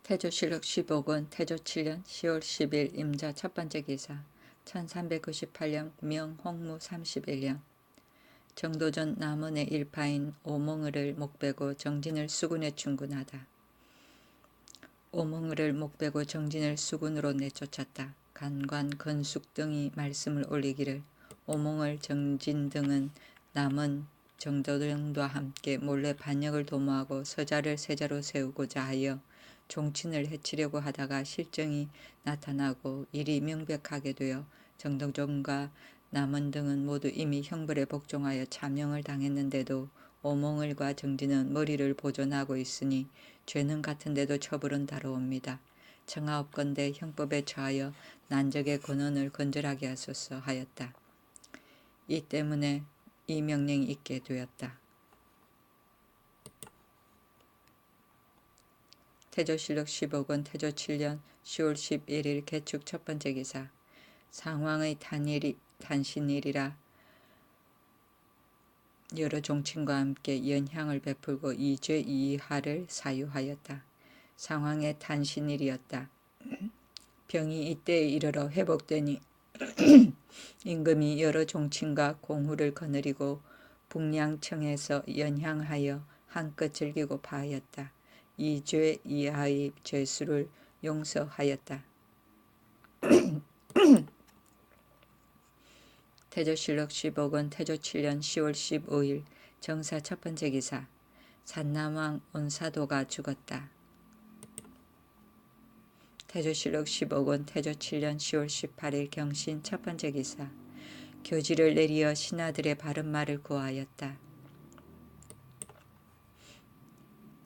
태조실록 15권 태조 7년 10월 10일 임자 첫 번째 기사 1398년 명홍무 31년 정도전 남원의 일파인 오몽을을 목베고 정진을 수군에 충군하다. 오몽을을 목베고 정진을 수군으로 내쫓았다. 간관 건숙 등이 말씀을 올리기를 오몽을 정진 등은 남원 정도전과 함께 몰래 반역을 도모하고 서자를 세자로 세우고자 하여 종친을 해치려고 하다가 실정이 나타나고 일이 명백하게 되어 정도전과 남원 등은 모두 이미 형벌에 복종하여 참형을 당했는데도 오몽을과 정진은 머리를 보존하고 있으니 죄는 같은데도 처벌은 다르옵니다. 청하옵건대 형법에 처하여 난적의 권한을 건절하게 하소서 하였다. 이 때문에 이 명령이 있게 되었다. 태조실록 15권 태조 7년 10월 11일 개축 첫 번째 기사 상왕의 탄신일이라 여러 종친과 함께 연향을 베풀고 이죄 이하를 사유하였다. 상왕의 탄신일이었다. 병이 이때에 이르러 회복되니 임금이 여러 종친과 공후를 거느리고 북량청에서 연향하여 한껏 즐기고 파하였다. 이죄 이하의 죄수를 용서하였다. 태조실록 15권 태조 7년 10월 15일 정사 첫 번째 기사 산남왕 온사도가 죽었다. 태조실록 15권 태조 7년 10월 18일 경신 첫 번째 기사 교지를 내리어 신하들의 바른 말을 구하였다.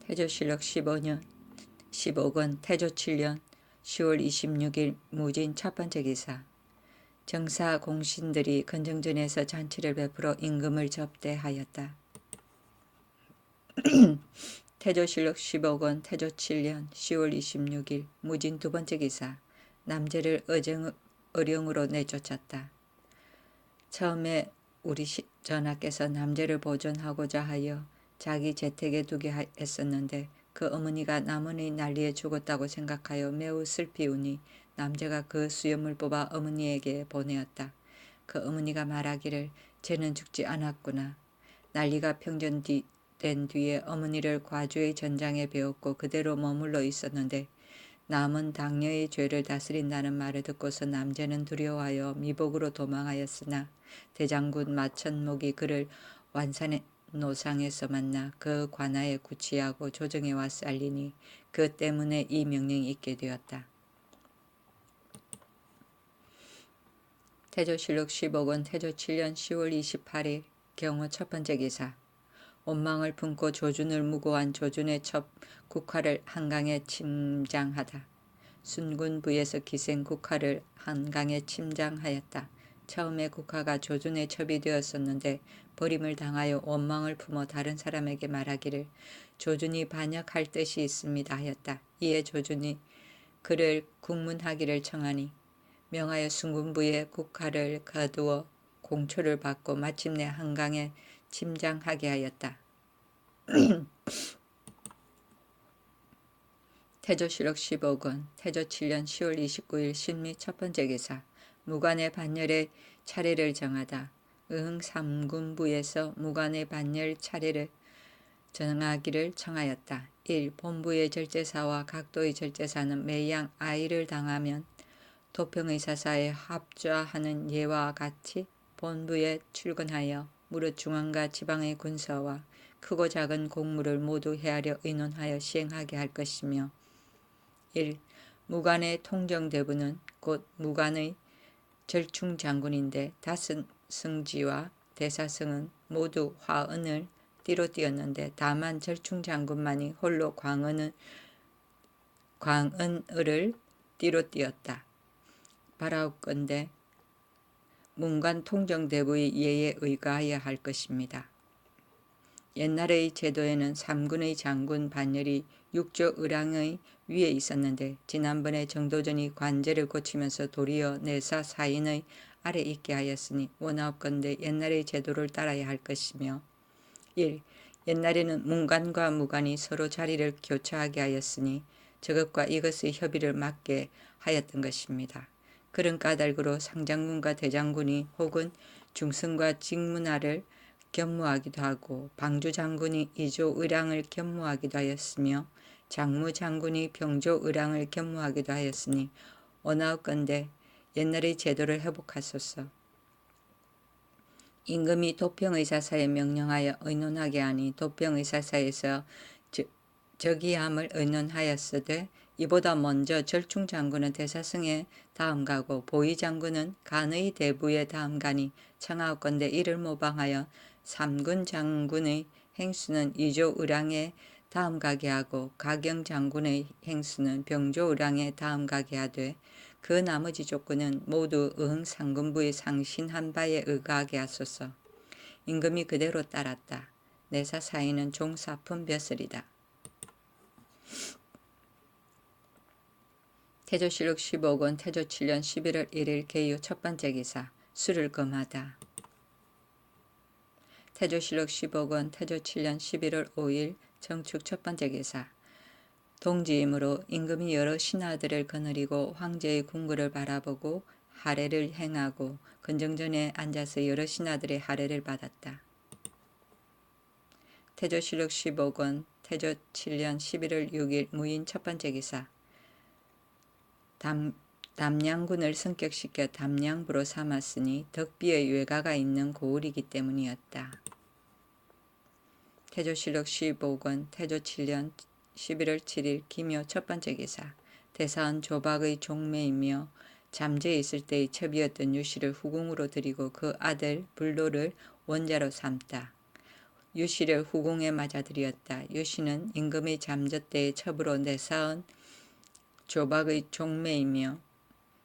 태조실록 15권 태조 7년 10월 26일 무진 첫 번째 기사 정사 공신들이 건정전에서 잔치를 베풀어 임금을 접대하였다. 태조실록 15권 태조 7년 10월 26일 무진 두 번째 기사 남제를 어령으로 내쫓았다. 처음에 우리 전하께서 남제를 보존하고자 하여 자기 재택에 두게 했었는데 그 어머니가 남원의 난리에 죽었다고 생각하여 매우 슬피우니 남제가 그 수염을 뽑아 어머니에게 보내었다. 그 어머니가 말하기를 쟤는 죽지 않았구나. 난리가 평정된 뒤에 어머니를 과주의 전장에 배웠고 그대로 머물러 있었는데 남은 당녀의 죄를 다스린다는 말을 듣고서 남제는 두려워하여 미복으로 도망하였으나 대장군 마천목이 그를 완산의 노상에서 만나 그 관하에 구치하고 조정에 와서 알리니 그 때문에 이 명령이 있게 되었다. 태조실록 15권 태조 7년 10월 28일 경호 첫 번째 기사 원망을 품고 조준을 무고한 조준의 첩 국화를 한강에 침장하다. 순군부에서 기생 국화를 한강에 침장하였다. 처음에 국화가 조준의 첩이 되었었는데 버림을 당하여 원망을 품어 다른 사람에게 말하기를 조준이 반역할 뜻이 있습니다 하였다. 이에 조준이 그를 국문하기를 청하니 명하여 순군부에 국화를 가두어 공초를 받고 마침내 한강에 침장하게 하였다. 태조실록 15권 태조 7년 10월 29일 신미 첫 번째 기사 무관의 반열의 차례를 정하다. 응 3군부에서 무관의 반열 차례를 정하기를 청하였다. 1. 본부의 절제사와 각도의 절제사는 매양 아이를 당하면 도평의사사에 합좌하는 예와 같이 본부에 출근하여 무릇 중앙과 지방의 군사와 크고 작은 공무를 모두 헤아려 의논하여 시행하게 할 것이며 1. 무관의 통정대부는 곧 무관의 절충장군인데 다승지와 대사승은 모두 화은을 띠로 띄었는데 다만 절충장군만이 홀로 광은을을 띠로 띄었다. 바라옵건대 문관 통정대부의 예에 의거하여 할 것입니다. 옛날의 제도에는 3군의 장군 반열이 육조 의랑의 위에 있었는데 지난번에 정도전이 관제를 고치면서 도리어 내사 사인의 아래 있게 하였으니 원하옵건대 옛날의 제도를 따라야 할 것이며 1. 옛날에는 문관과 무관이 서로 자리를 교차하게 하였으니 저것과 이것의 협의를 막게 하였던 것입니다. 그런 까닭으로 상장군과 대장군이 혹은 중성과 직문화를 겸무하기도 하고 방주장군이 이조의량을 겸무하기도 하였으며 장무장군이 병조의량을 겸무하기도 하였으니 원하옵건대 옛날의 제도를 회복하소서. 임금이 도평의사사에 명령하여 의논하게 하니 도평의사사에서 저기함을 의논하였으되 이보다 먼저 절충장군은 대사성에 다음 가고 보의장군은 간의 대부에 다음 가니 청하옵건대 이를 모방하여 삼군장군의 행수는 이조의량에 다음 가게 하고 가경장군의 행수는 병조의량에 다음 가게 하되 그 나머지 족군은 모두 의흥상군부의 상신한 바에 의거하게 하소서. 임금이 그대로 따랐다. 내사 사이는 종사품 벼슬이다. 태조실록 15권 태조 7년 11월 1일 개유 첫 번째 기사 술을 금하다. 태조실록 15권 태조 7년 11월 5일 정축 첫 번째 기사 동지이므로 임금이 여러 신하들을 거느리고 황제의 궁궐을 바라보고 하례를 행하고 건정전에 앉아서 여러 신하들의 하례를 받았다. 태조실록 15권 태조 7년 11월 6일 무인 첫 번째 기사 담양군을 성격시켜 담양부로 삼았으니 덕비의 외가가 있는 고을이기 때문이었다. 태조실록 15권 태조 7년 11월 7일 기묘 첫 번째 기사 대사은 조박의 종매이며 잠재에 있을 때의 첩이었던 유씨를 후궁으로 들이고 그 아들 불로를 원자로 삼다. 유씨를 후궁에 맞아들였다. 유씨는 임금의 잠저 때의 첩으로 내사은 조박의 종매이며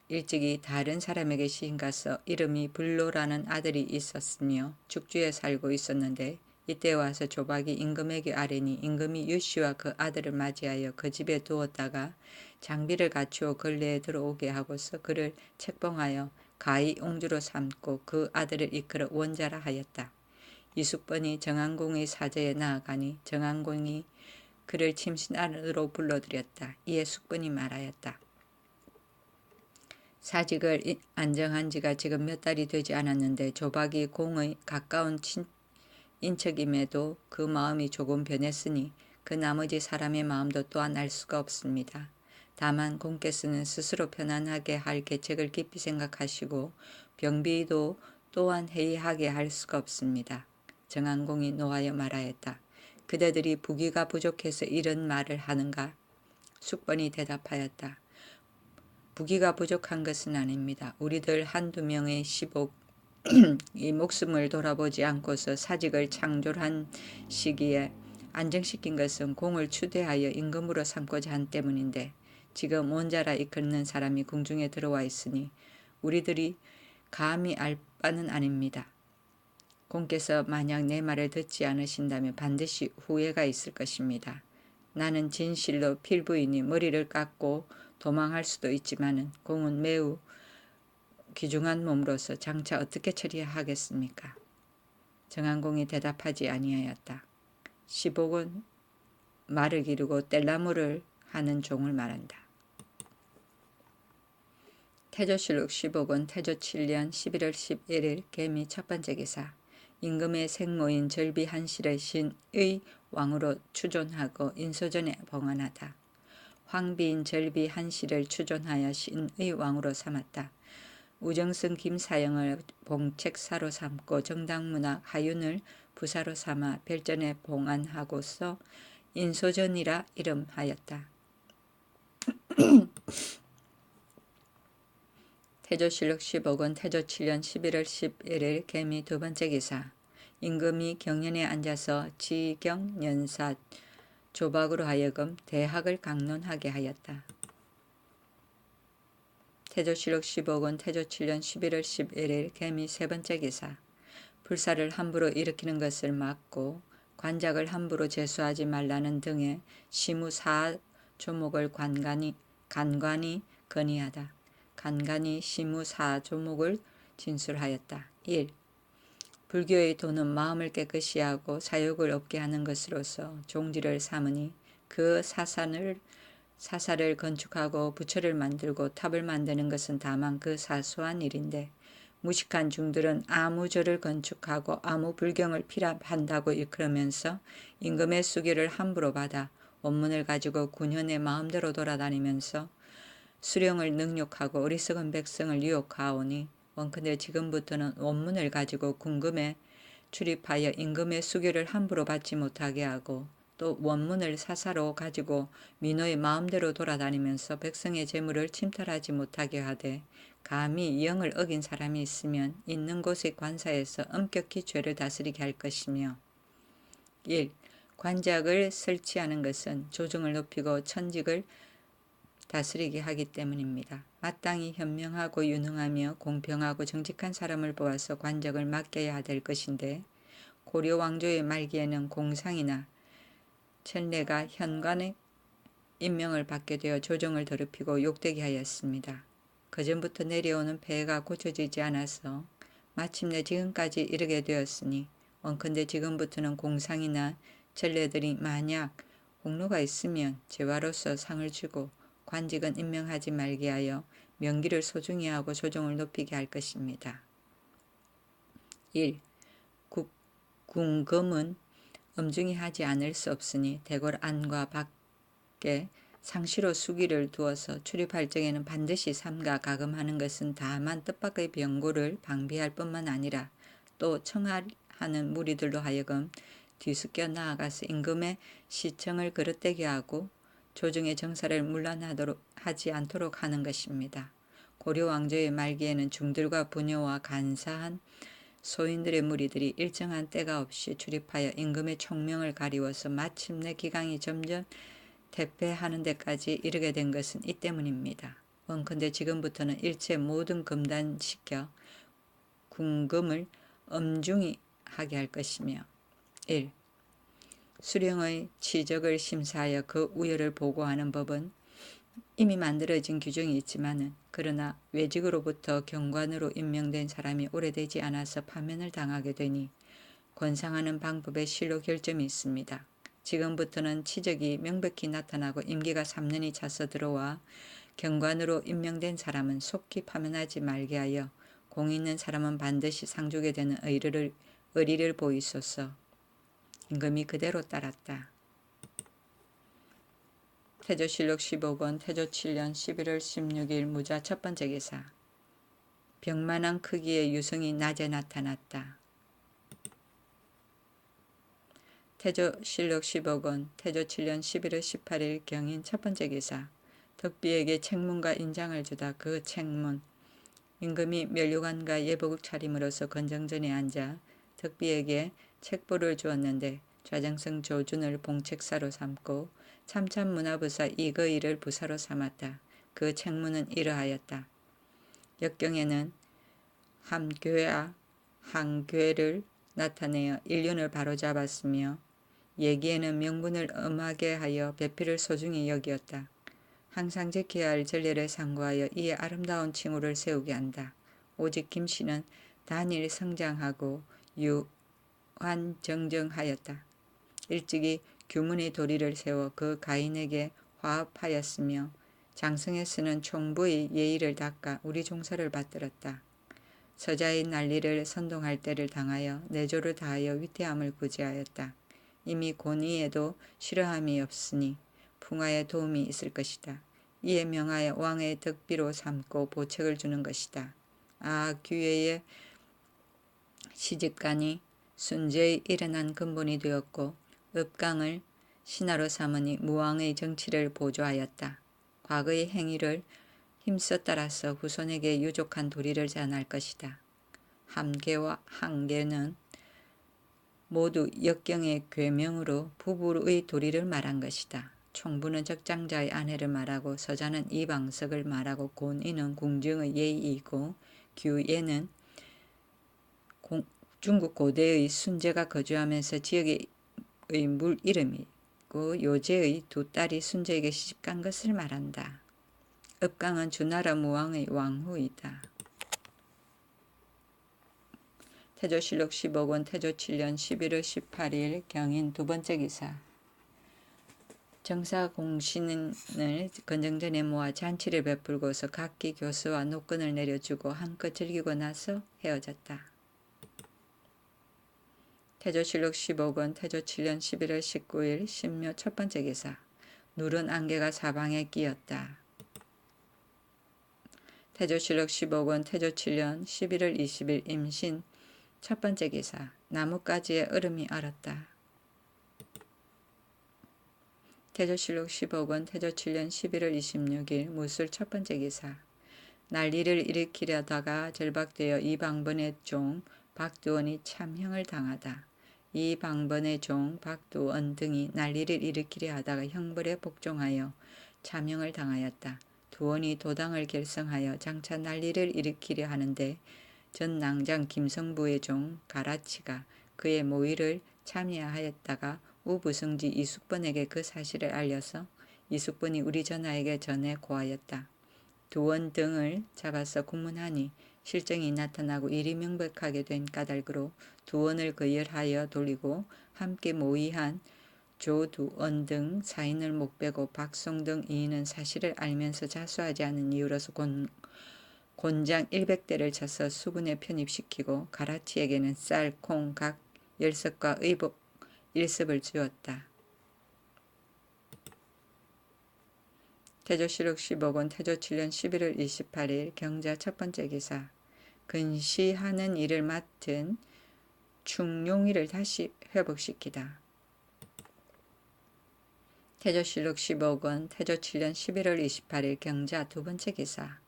일찍이 다른 사람에게 시집가서 이름이 불로라는 아들이 있었으며 죽주에 살고 있었는데 이때 와서 조박이 임금에게 아뢰니 임금이 유씨와 그 아들을 맞이하여 그 집에 두었다가 장비를 갖추어 걸레에 들어오게 하고서 그를 책봉하여 가히 옹주로 삼고 그 아들을 이끌어 원자라 하였다. 이숙번이 정안공의 사저에 나아가니 정안공이 그를 침신 안으로 불러들였다. 이에 숙번이 말하였다. 사직을 안정한 지가 지금 몇 달이 되지 않았는데 조박이 공의 가까운 인척임에도 그 마음이 조금 변했으니 그 나머지 사람의 마음도 또한 알 수가 없습니다. 다만 공께서는 스스로 편안하게 할 계책을 깊이 생각하시고 병비도 또한 해이하게 할 수가 없습니다. 정안공이 노하여 말하였다. 그대들이 부귀가 부족해서 이런 말을 하는가? 숙번이 대답하였다. 부귀가 부족한 것은 아닙니다. 우리들 한두 명의 이 목숨을 돌아보지 않고서 사직을 창졸한 시기에 안정시킨 것은 공을 추대하여 임금으로 삼고자 한 때문인데 지금 원자라 이끄는 사람이 궁중에 들어와 있으니 우리들이 감히 알 바는 아닙니다. 공께서 만약 내 말을 듣지 않으신다면 반드시 후회가 있을 것입니다. 나는 진실로 필부이니 머리를 깎고 도망할 수도 있지만은 공은 매우 귀중한 몸으로서 장차 어떻게 처리하겠습니까? 정안공이 대답하지 아니하였다. 15권 말을 기르고 뗄나무를 하는 종을 말한다. 태조실록 15권 태조 7년 11월 11일 개미 첫 번째 기사 임금의 생모인 절비 한실을 신의 왕으로 추존하고 인소전에 봉헌하다. 황비인 절비 한실을 추존하여 신의 왕으로 삼았다. 우정승 김사영을 봉책사로 삼고 정당문학 하윤을 부사로 삼아 별전에 봉안하고서 인소전이라 이름하였다. 태조실록 15권 태조 7년 11월 11일 개미 두 번째 기사 임금이 경연에 앉아서 지경연사 조박으로 하여금 대학을 강론하게 하였다. 태조실록 15권 태조 7년 11월 11일 개미 세 번째 기사 불사를 함부로 일으키는 것을 막고 관작을 함부로 제수하지 말라는 등의 시무 4조목을 간간히 건의하다. 간간히 시무 4조목을 진술하였다. 1. 불교의 도는 마음을 깨끗이 하고 사욕을 없게 하는 것으로서 종지를 삼으니 그 사상을 사사를 건축하고 부처를 만들고 탑을 만드는 것은 다만 그 사소한 일인데 무식한 중들은 아무 절을 건축하고 아무 불경을 피랍한다고 일컬으면서 임금의 수기를 함부로 받아 원문을 가지고 군현의 마음대로 돌아다니면서 수령을 능욕하고 어리석은 백성을 유혹하오니 원컨대 지금부터는 원문을 가지고 궁금에 출입하여 임금의 수교를 함부로 받지 못하게 하고 또 원문을 사사로 가지고 민호의 마음대로 돌아다니면서 백성의 재물을 침탈하지 못하게 하되 감히 영을 어긴 사람이 있으면 있는 곳의 관사에서 엄격히 죄를 다스리게 할 것이며 1. 관작을 설치하는 것은 조정을 높이고 천직을 다스리게 하기 때문입니다. 마땅히 현명하고 유능하며 공평하고 정직한 사람을 뽑아서 관적을 맡겨야 될 것인데 고려 왕조의 말기에는 공상이나 천례가 현관의 임명을 받게 되어 조정을 더럽히고 욕되게 하였습니다. 그전부터 내려오는 폐해가 고쳐지지 않아서 마침내 지금까지 이르게 되었으니 원컨대 지금부터는 공상이나 전례들이 만약 공로가 있으면 제와로서 상을 주고 관직은 임명하지 말게 하여 명기를 소중히 하고 조정을 높이게 할 것입니다. 1. 궁금은 엄중히 하지 않을 수 없으니 대궐 안과 밖에 상시로 수기를 두어서 출입할 적에는 반드시 삼가 가금하는 것은 다만 뜻밖의 병고를 방비할 뿐만 아니라 또 청하하는 무리들로 하여금 뒤섞여 나아가서 임금의 시청을 그릇되게 하고 조정의 정사를 문란하도록 하지 않도록 하는 것입니다. 고려 왕조의 말기에는 중들과 부녀와 간사한 소인들의 무리들이 일정한 때가 없이 출입하여 임금의 총명을 가리워서 마침내 기강이 점점 대패하는 데까지 이르게 된 것은 이 때문입니다. 원컨대 지금부터는 일체 모든 금단시켜 궁금을 엄중히 하게 할 것이며 1. 수령의 치적을 심사하여 그 우열을 보고하는 법은 이미 만들어진 규정이 있지만은 그러나 외직으로부터 경관으로 임명된 사람이 오래되지 않아서 파면을 당하게 되니 권상하는 방법에 실로 결점이 있습니다. 지금부터는 치적이 명백히 나타나고 임기가 3년이 차서 들어와 경관으로 임명된 사람은 속히 파면하지 말게 하여 공 있는 사람은 반드시 상주게 되는 의리를 보이소서. 임금이 그대로 따랐다. 태조실록 15권 태조 7년 11월 16일 무자 첫 번째 기사. 벽만한 크기의 유성이 낮에 나타났다. 태조실록 15권 태조 7년 11월 18일 경인 첫 번째 기사. 덕비에게 책문과 인장을 주다 그 책문. 임금이 면류관과 예복을 차림으로써 건정전에 앉아 덕비에게 책보를 주었는데 좌정성 조준을 봉책사로 삼고 참참문화부사 이거이를 부사로 삼았다. 그 책문은 이러하였다. 역경에는 함교와 항교를 나타내어 일륜을 바로잡았으며 예기에는 명분을 엄하게 하여 배필을 소중히 여기었다. 항상 지켜야 할 전례를 상고하여 이에 아름다운 칭호를 세우게 한다. 오직 김씨는 단일 성장하고 유한정정하였다. 일찍이 규문의 도리를 세워 그 가인에게 화합하였으며 장성에 쓰는 총부의 예의를 닦아 우리 종사를 받들었다. 서자의 난리를 선동할 때를 당하여 내조를 다하여 위태함을 구제하였다. 이미 권위에도 싫어함이 없으니 풍화에 도움이 있을 것이다. 이에 명하여 왕의 덕비로 삼고 보책을 주는 것이다. 규회의 시집간이 순재의 일어난 근본이 되었고 읍강을 신하로 삼으니 무왕의 정치를 보조하였다. 과거의 행위를 힘써 따라서 후손에게 유족한 도리를 전할 것이다. 함계와 항계는 모두 역경의 괴명으로 부부의 도리를 말한 것이다. 총부는 적장자의 아내를 말하고 서자는 이방석을 말하고 곤이는 궁정의 예의이고 규예는 중국 고대의 순제가 거주하면서 지역의 물 이름이고 요제의 두 딸이 순제에게 시집간 것을 말한다. 읍강은 주나라 무왕의 왕후이다. 태조실록 15권 태조 7년 11월 18일 경인 두 번째 기사. 정사공신을 건정전에 모아 잔치를 베풀고서 각기 교수와 노건을 내려주고 한껏 즐기고 나서 헤어졌다. 태조실록 15권 태조 7년 11월 19일 신묘 첫 번째 기사. 누른 안개가 사방에 끼었다. 태조실록 15권 태조 7년 11월 20일 임신 첫 번째 기사. 나뭇가지에 얼음이 얼었다. 태조실록 15권 태조 7년 11월 26일 무술 첫 번째 기사. 난리를 일으키려다가 절박되어 이방번의 종 박두원이 참형을 당하다. 이방번의 종 박두원 등이 난리를 일으키려 하다가 형벌에 복종하여 참형을 당하였다. 두원이 도당을 결성하여 장차 난리를 일으키려 하는데 전 낭장 김성부의 종 가라치가 그의 모의를 참여하였다가 우부성지 이숙번에게 그 사실을 알려서 이숙번이 우리 전하에게 전해 고하였다. 두원 등을 잡아서 국문하니 실정이 나타나고 일이 명백하게 된 까닭으로 두원을 거열하여 돌리고 함께 모의한 조두원 등 사인을 못 빼고 박송 등 이인은 사실을 알면서 자수하지 않은 이유로서 곤장 100대를 쳐서 수군에 편입시키고 가라치에게는 쌀, 콩, 각 10석과 의복 1습을 주었다. 태조실록 15권 태조 7년 11월 28일 경자 첫 번째 기사. 근시하는 일을 맡은 충용이를 다시 회복시키다. 태조실록 15권 태조 7년 11월 28일 경자 두 번째 기사.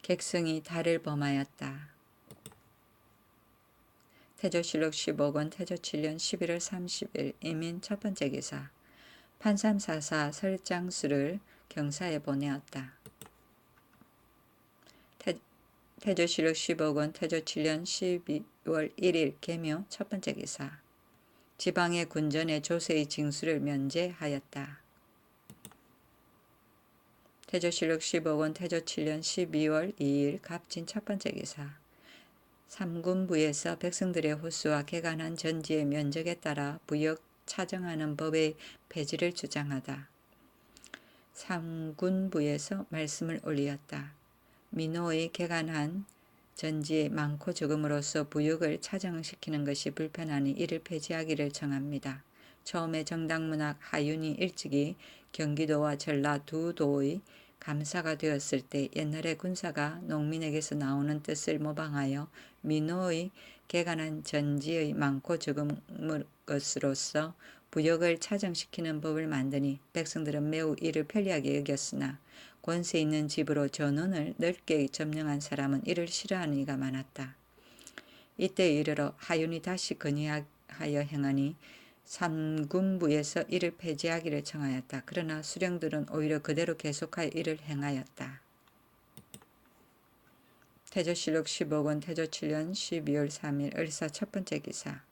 객성이 달을 범하였다. 태조실록 15권 태조 7년 11월 30일 임인 첫 번째 기사. 판삼사사 설장수를 경사에 보내었다. 태조실록 15권 태조 7년 12월 1일 계묘 첫 번째 기사. 지방의 군전에 조세의 징수를 면제하였다. 태조실록 15권 태조 7년 12월 2일 갑진 첫 번째 기사. 삼군부에서 백성들의 호수와 개간한 전지의 면적에 따라 부역 차정하는 법의 폐지를 주장하다. 삼군부에서 말씀을 올리었다. 민호의 개간한 전지의 많고 적음으로써 부역을 차정시키는 것이 불편하니 이를 폐지하기를 청합니다. 처음에 정당문학 하윤이 일찍이 경기도와 전라 두 도의 감사가 되었을 때 옛날에 군사가 농민에게서 나오는 뜻을 모방하여 민호의 개간한 전지의 많고 적음을 것으로서 부역을 차정시키는 법을 만드니 백성들은 매우 이를 편리하게 여겼으나 권세 있는 집으로 전원을 넓게 점령한 사람은 이를 싫어하는 이가 많았다. 이때 이르러 하윤이 다시 건의하여 행하니 삼군부에서 이를 폐지하기를 청하였다. 그러나 수령들은 오히려 그대로 계속하여 이를 행하였다. 태조실록 15권 태조 7년 12월 3일 을사 첫 번째 기사.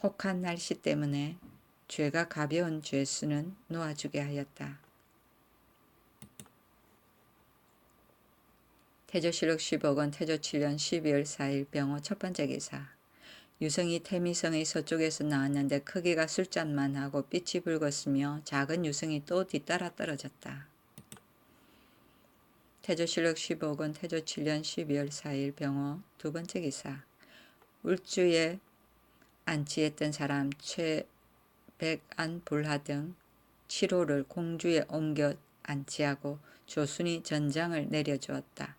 혹한 날씨 때문에 죄가 가벼운 죄수는 놓아주게 하였다. 태조실록 15권 태조 7년 12월 4일 병호 첫 번째 기사. 유성이 태미성의 서쪽에서 나왔는데 크기가 술잔만 하고 빛이 붉었으며 작은 유성이 또 뒤따라 떨어졌다. 태조실록 15권 태조 7년 12월 4일 병호 두 번째 기사. 울주에 안치했던 사람 최백안 불하 등 7호를 공주에 옮겨 안치하고 조순의 전장을 내려주었다.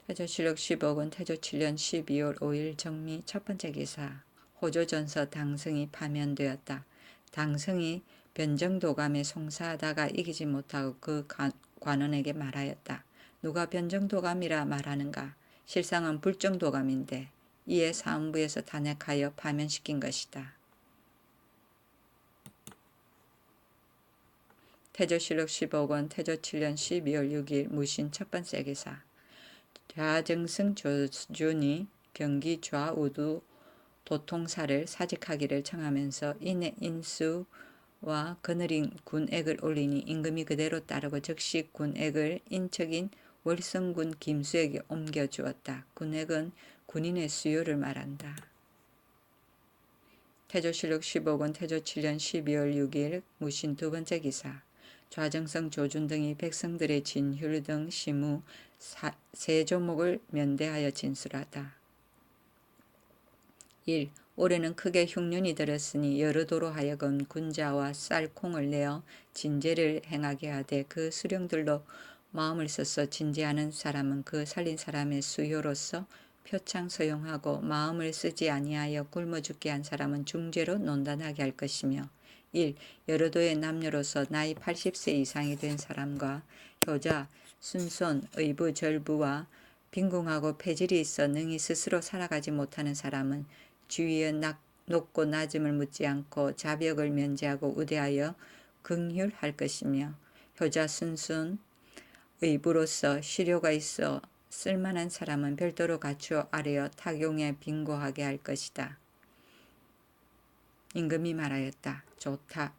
태조실록 15권 태조 7년 12월 5일 정미 첫 번째 기사. 호조전서 당성이 파면되었다. 당성이 변정도감에 송사하다가 이기지 못하고 그 관원에게 말하였다. 누가 변정도감이라 말하는가? 실상은 불정도감인데 이에 사헌부에서 탄핵하여 파면시킨 것이다. 태조실록 15권 태조 7년 12월 6일 무신 첫 번째 기사. 좌정승 조준이 경기 좌우두 도통사를 사직하기를 청하면서 인의 인수와 거느린 군액을 올리니 임금이 그대로 따르고 즉시 군액을 인척인 월성군 김수에게 옮겨주었다. 군액은 군인의 수요를 말한다. 태조실록 15권 태조 7년 12월 6일 무신 두 번째 기사. 좌정성 조준 등이 백성들의 진휴 등 시무 세 조목을 면대하여 진술하다. 1. 올해는 크게 흉년이 들었으니 여러 도로 하여금 군자와 쌀 콩을 내어 진제를 행하게 하되 그 수령들로 마음을 써서 진제하는 사람은 그 살린 사람의 수효로서 표창 소용하고 마음을 쓰지 아니하여 굶어 죽게 한 사람은 중죄로 논단하게 할 것이며 1. 여러 도의 남녀로서 나이 80세 이상이 된 사람과 효자, 순손, 의부, 절부와 빈궁하고 폐질이 있어 능히 스스로 살아가지 못하는 사람은 주위의 높고 낮음을 묻지 않고 자벽을 면제하고 우대하여 긍휼할 것이며 효자, 순손, 의부로서 시료가 있어 쓸만한 사람은 별도로 갖추어 아뢰어 탁용에 빈고하게 할 것이다. 임금이 말하였다. 좋다.